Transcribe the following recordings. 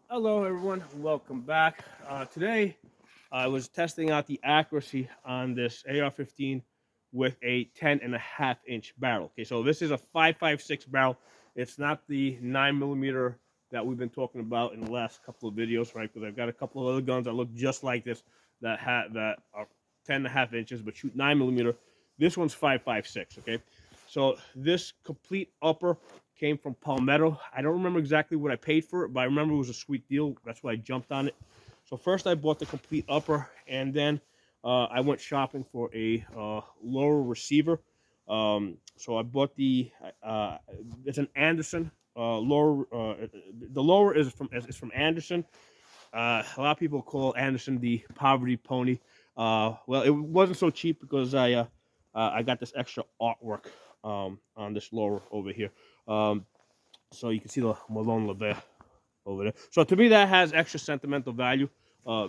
Hello, everyone. Welcome back. Today, I was testing out the accuracy on this AR-15 with a 10.5-inch barrel. Okay, so this is a 5.56 barrel. It's not the 9mm that we've been talking about in the last couple of videos, right? Because I've got a couple of other guns that look just like this that are 10.5 inches but shoot 9mm. This one's 5.56. Okay, so this complete upper came from Palmetto. I don't remember exactly what I paid for it, but I remember it was a sweet deal. That's why I jumped on it. So first I bought the complete upper, and then I went shopping for a lower receiver. So I bought it's an Anderson lower. The lower is from Anderson. A lot of people call Anderson the poverty pony. Well, it wasn't so cheap because I got this extra artwork on this lower over here. So you can see the Malone Levert over there. So to me, that has extra sentimental value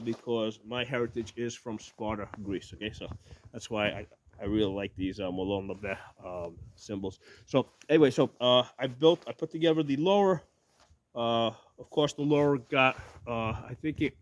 because my heritage is from Sparta, Greece. Okay, so that's why I really like these Malone Levert symbols. So anyway, so I put together the lower. Of course, the lower got. I think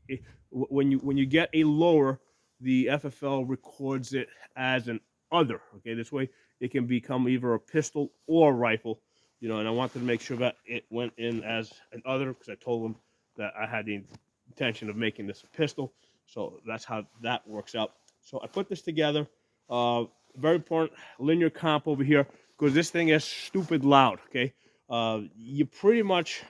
when you get a lower, the FFL records it as an other. Okay, this way it can become either a pistol or a rifle. And I wanted to make sure that it went in as an other because I told them that I had the intention of making this a pistol. So that's how that works out. So I put this together. Very important linear comp over here because this thing is stupid loud. Okay, you pretty much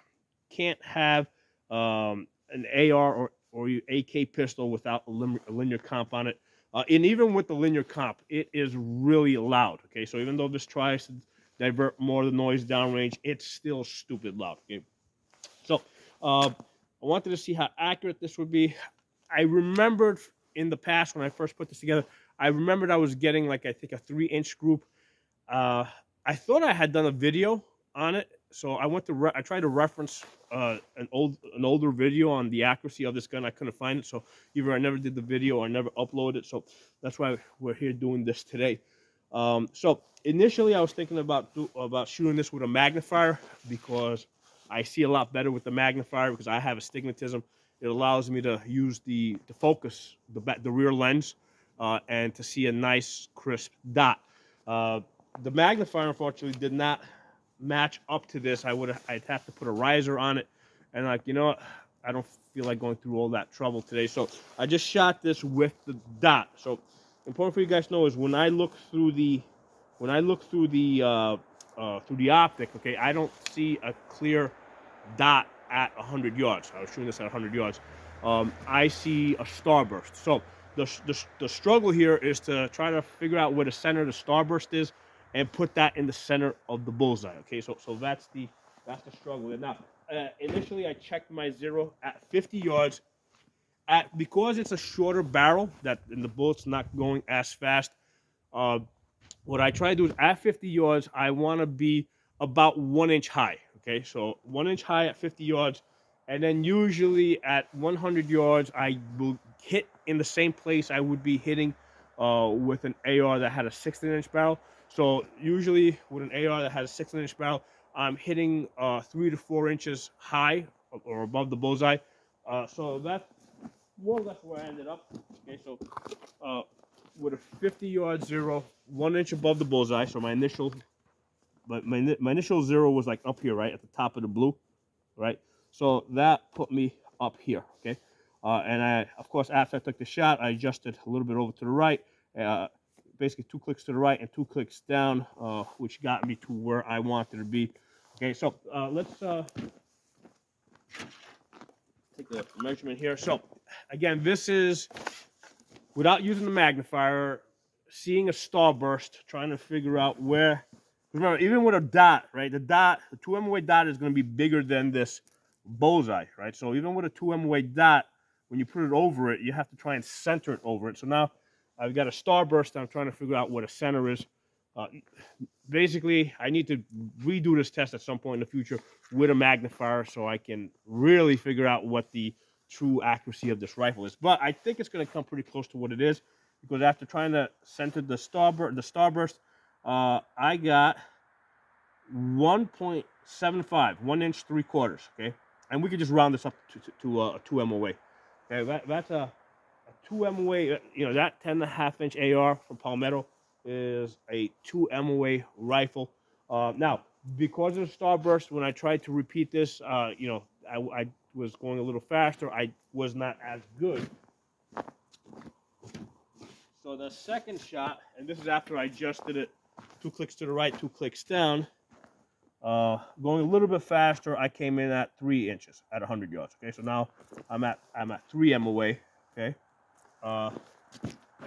can't have an AR or your AK pistol without a linear comp on it. And even with the linear comp, it is really loud. Okay, so even though this tries to divert more of the noise downrange, it's still stupid loud. Okay, so I wanted to see how accurate this would be. I remembered in the past when I first put this together, I remembered I was getting like I think a 3-inch group. I thought I had done a video on it, so I tried to reference an older video on the accuracy of this gun. I couldn't find it, so either I never did the video or I never uploaded it. So that's why we're here doing this today. So initially, I was thinking about shooting this with a magnifier because I see a lot better with the magnifier because I have astigmatism. It allows me to use the focus, the rear lens, and to see a nice crisp dot. The magnifier, unfortunately, did not match up to this. I'd have to put a riser on it, and I don't feel like going through all that trouble today. So I just shot this with the dot. So important for you guys to know is when I look through the optic, okay, I don't see a clear dot at 100 yards. I was shooting this at 100 yards. I see a starburst. So the struggle here is to try to figure out where the center of the starburst is and put that in the center of the bullseye. Okay, so that's the struggle. And now, initially, I checked my zero at 50 yards. Because it's a shorter barrel and the bullet's not going as fast. What I try to do is at 50 yards, I want to be about 1 inch high. Okay, so 1 inch high at 50 yards, and then usually at 100 yards, I will hit in the same place I would be hitting with an AR that had a 16-inch barrel. So usually with an AR that has a 16-inch barrel, I'm hitting 3 to 4 inches high or above the bullseye. So that's more or less where I ended up. Okay, so with a 50-yard zero, 1 inch above the bullseye. So my initial zero was like up here, right at the top of the blue, right? So that put me up here, okay. And I, of course, after I took the shot, I adjusted a little bit over to the right. Basically 2 clicks to the right and 2 clicks down, which got me to where I wanted to be. Okay, so let's take a measurement here. So again, this is without using the magnifier, seeing a starburst, trying to figure out where. Remember, even with a dot, right? The 2 MOA dot is going to be bigger than this bullseye, right? So even with a 2 MOA dot, when you put it over it, you have to try and center it over it. So now I've got a starburst. I'm trying to figure out what a center is. Basically, I need to redo this test at some point in the future with a magnifier so I can really figure out what the true accuracy of this rifle is. But I think it's going to come pretty close to what it is because after trying to center the starburst, I got 1.75, 1 inch 3/4. Okay, and we could just round this up to a 2 MOA. Okay, that's a 2 MOA. You know, that 10.5 inch AR from Palmetto is a 2 MOA rifle. Now, because of the starburst, when I tried to repeat this, you know, I was going a little faster. I was not as good. So the second shot, and this is after I adjusted it 2 clicks to the right, 2 clicks down, going a little bit faster, I came in at 3 inches at 100 yards. Okay, so now I'm at 3 MOA. Okay, and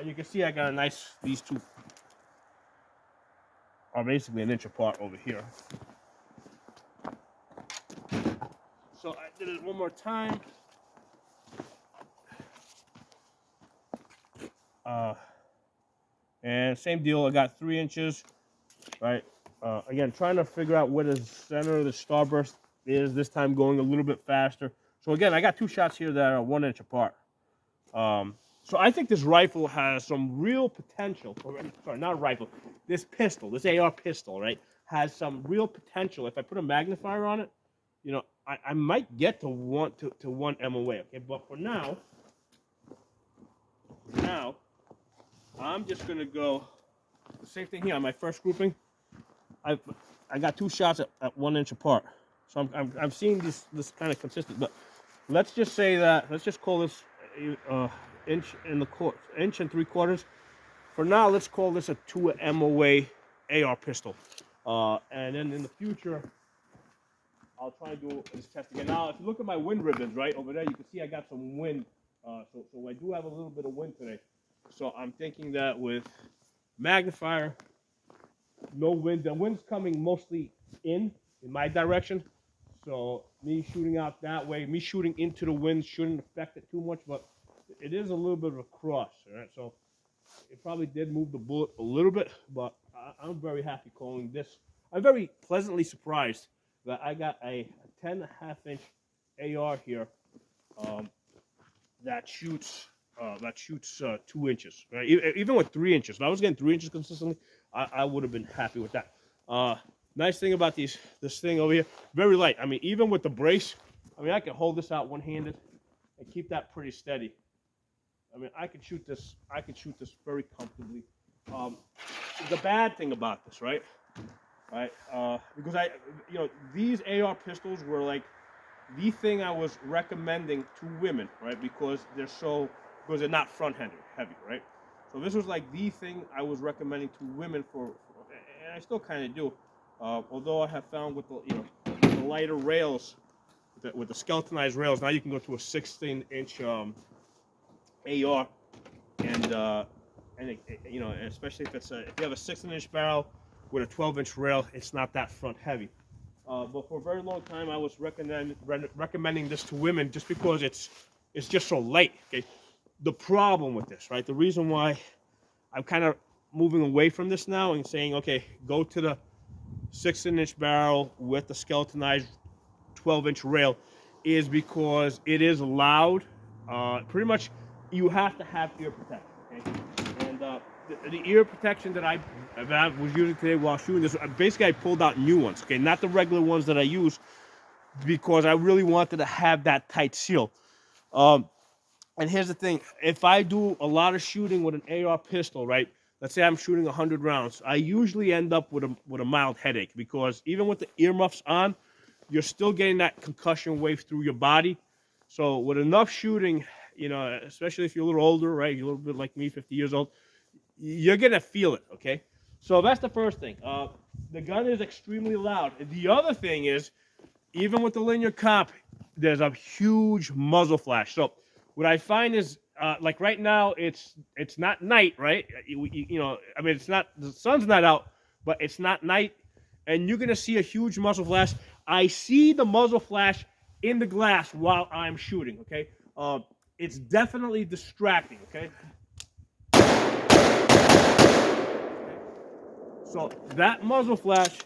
you can see I got a nice. These two are basically an inch apart over here. So I did it one more time. And same deal, I got 3 inches, right? Again, trying to figure out where the center of the starburst is, this time going a little bit faster. So again, I got 2 shots here that are 1 inch apart. So I think this rifle has some real potential, sorry, not a rifle, this pistol, this AR pistol, right, has some real potential. If I put a magnifier on it, you know, I might get to 1 MOA, okay? But for now, I'm just gonna go the same thing here on my first grouping. I got 2 shots at 1 inch apart, so I'm seeing this kind of consistent. But let's just say that, let's just call this inch and 3/4. For now, let's call this a 2 MOA AR pistol, and then in the future, I'll try to do this test again. Now, if you look at my wind ribbons right over there, you can see I got some wind. So I do have a little bit of wind today. So I'm thinking that with magnifier, no wind. The wind's coming mostly in my direction. So me shooting out that way, me shooting into the wind shouldn't affect it too much, but it is a little bit of a cross, all right? So it probably did move the bullet a little bit, but I'm very happy calling this. I'm very pleasantly surprised that I got a 10.5 inch AR here that shoots 2 inches, right? Even with 3 inches. If I was getting 3 inches consistently, I would have been happy with that. Nice thing about this thing over here, very light. I mean, even with the brace, I mean, I can hold this out one-handed and keep that pretty steady. I mean, I could shoot this very comfortably. The bad thing about this, right? Because these AR pistols were like the thing I was recommending to women, right? Because they're not front-heavy, right? So this was like the thing I was recommending to women for, and I still kind of do. Although I have found with the lighter rails, with the skeletonized rails, now you can go to a 16-inch AR, and especially if you have a 16-inch barrel with a 12-inch rail, it's not that front-heavy. But for a very long time, I was recommending this to women just because it's just so light. Okay, the problem with this, right? The reason why I'm kind of moving away from this now and saying, okay, go to the 16-inch barrel with the skeletonized 12-inch rail, is because it is loud. Pretty much, you have to have ear protection. Okay, and the ear protection that I was using today while shooting this, basically I pulled out new ones. Okay, not the regular ones that I use, because I really wanted to have that tight seal. And here's the thing: if I do a lot of shooting with an AR pistol, right? Let's say I'm shooting 100 rounds, I usually end up with a mild headache, because even with the earmuffs on, you're still getting that concussion wave through your body. So with enough shooting, especially if you're a little older, right? You're a little bit like me, 50 years old, you're gonna feel it, okay? So that's the first thing. The gun is extremely loud. The other thing is, even with the linear comp, there's a huge muzzle flash. So what I find is, like right now, it's not night, right? I mean, it's not, the sun's not out, but it's not night, and you're gonna see a huge muzzle flash. I see the muzzle flash in the glass while I'm shooting, okay? It's definitely distracting, okay? So that muzzle flash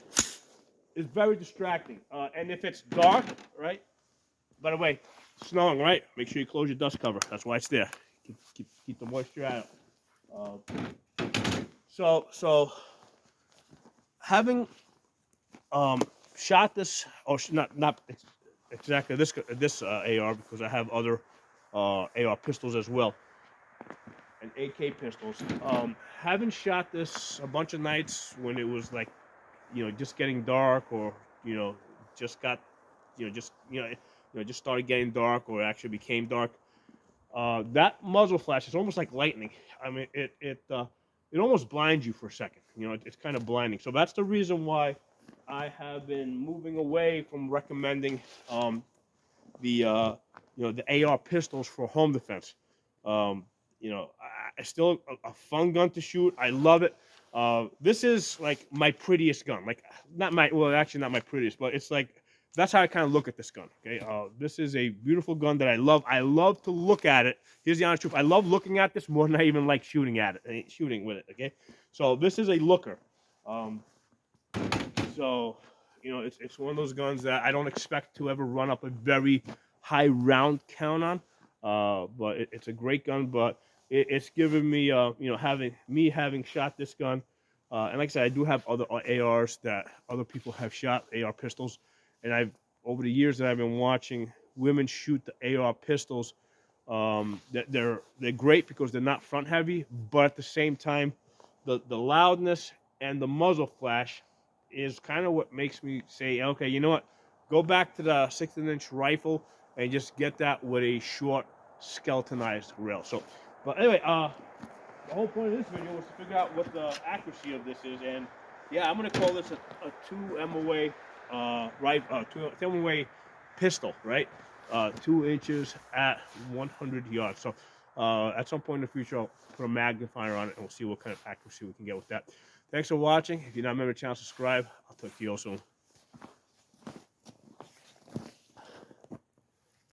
is very distracting. And if it's dark, right? By the way, snowing, right? Make sure you close your dust cover. That's why it's there. Keep the moisture out. So having shot this, or not exactly this AR, because I have other AR pistols as well, and AK pistols. Haven't shot this a bunch of nights when it was like, just getting dark, or just got, just started getting dark, or actually became dark. That muzzle flash is almost like lightning. I mean, it almost blinds you for a second. It's kind of blinding. So that's the reason why I have been moving away from recommending the AR pistols for home defense. Um, it's still a fun gun to shoot. I love it. This is like my prettiest gun. Like, actually not my prettiest, but it's like, that's how I kind of look at this gun. Okay, this is a beautiful gun that I love. I love to look at it. Here's the honest truth: I love looking at this more than I even like shooting at it, shooting with it. Okay, so this is a looker. Um, so it's one of those guns that I don't expect to ever run up a very high round count on. But it's a great gun. But it's given me, having shot this gun, and like I said, I do have other ARs that other people have shot, AR pistols, and over the years that I've been watching women shoot the AR pistols, they're great because they're not front heavy, but at the same time, the loudness and the muzzle flash is kind of what makes me say, okay, you know what? Go back to the 16-inch rifle and just get that with a short skeletonized rail. So, but anyway, the whole point of this video was to figure out what the accuracy of this is, and yeah, I'm gonna call this a 2 MOA rifle, 2 MOA pistol, right? 2 inches at 100 yards. So at some point in the future, I'll put a magnifier on it, and we'll see what kind of accuracy we can get with that. Thanks for watching. If you're not a member of the channel, subscribe. I'll talk to you all soon.